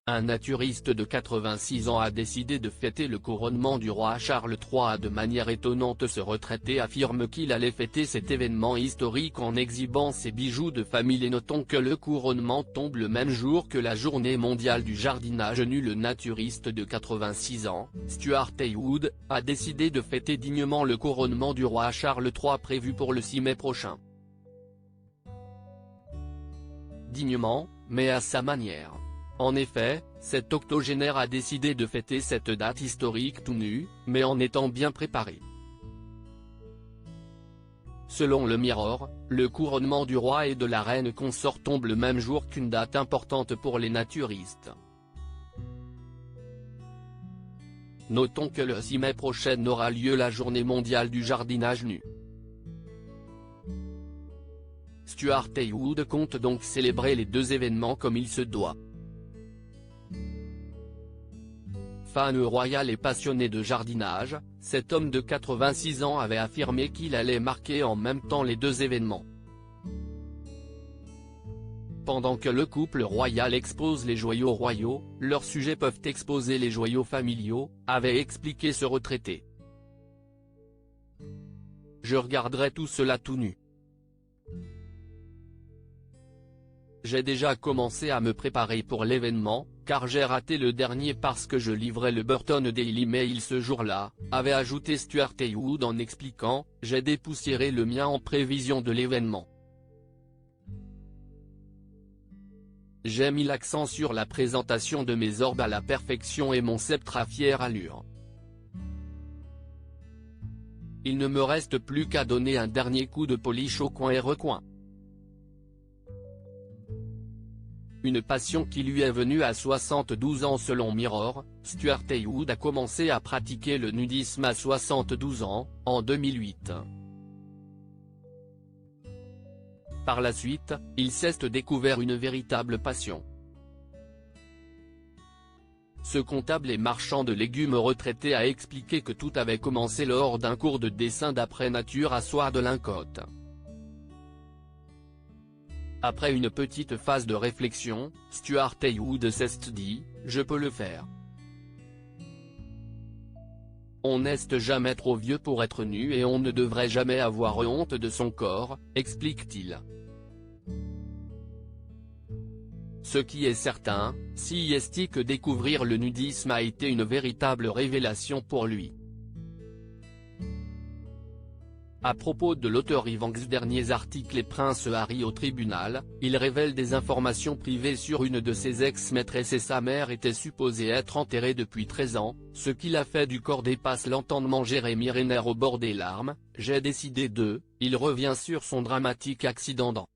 Un naturiste de 86 ans a décidé de fêter le couronnement du roi Charles III. De manière étonnante, ce retraité affirme qu'il allait fêter cet événement historique en exhibant ses bijoux de famille. Et notons que le couronnement tombe le même jour que la journée mondiale du jardinage nu. Le naturiste de 86 ans, Stuart Heywood, a décidé de fêter dignement le couronnement du roi Charles III prévu pour le 6 mai prochain. Dignement, mais à sa manière. En effet, cet octogénaire a décidé de fêter cette date historique tout nu, mais en étant bien préparé. Selon le Mirror, le couronnement du roi et de la reine consort tombe le même jour qu'une date importante pour les naturistes. Notons que le 6 mai prochain aura lieu la journée mondiale du jardinage nu. Stuart Heywood compte donc célébrer les deux événements comme il se doit. Fan royal et passionné de jardinage, cet homme de 86 ans avait affirmé qu'il allait marquer en même temps les deux événements. Pendant que le couple royal expose les joyaux royaux, leurs sujets peuvent exposer les joyaux familiaux, avait expliqué ce retraité. Je regarderai tout cela tout nu. J'ai déjà commencé à me préparer pour l'événement, car j'ai raté le dernier parce que je livrais le Burton Daily Mail ce jour-là, avait ajouté Stuart Heywood en expliquant « J'ai dépoussiéré le mien en prévision de l'événement. J'ai mis l'accent sur la présentation de mes orbes à la perfection et mon sceptre à fière allure. Il ne me reste plus qu'à donner un dernier coup de polish au coin et recoin. » Une passion qui lui est venue à 72 ans. Selon Mirror, Stuart Heywood a commencé à pratiquer le nudisme à 72 ans, en 2008. Par la suite, il s'est découvert une véritable passion. Ce comptable et marchand de légumes retraité a expliqué que tout avait commencé lors d'un cours de dessin d'après nature à Swartland-Côte. Après une petite phase de réflexion, Stuart Heywood s'est dit « Je peux le faire. On n'est jamais trop vieux pour être nu et on ne devrait jamais avoir honte de son corps », explique-t-il. Ce qui est certain, c'est que découvrir le nudisme a été une véritable révélation pour lui. À propos de l'auteur Ivanks, derniers articles et Prince Harry au tribunal, il révèle des informations privées sur une de ses ex-maîtresses et sa mère était supposée être enterrée depuis 13 ans, ce qui l'a fait du corps dépasse l'entendement. Jérémy Renner au bord des larmes, j'ai décidé de, il revient sur son dramatique accident dans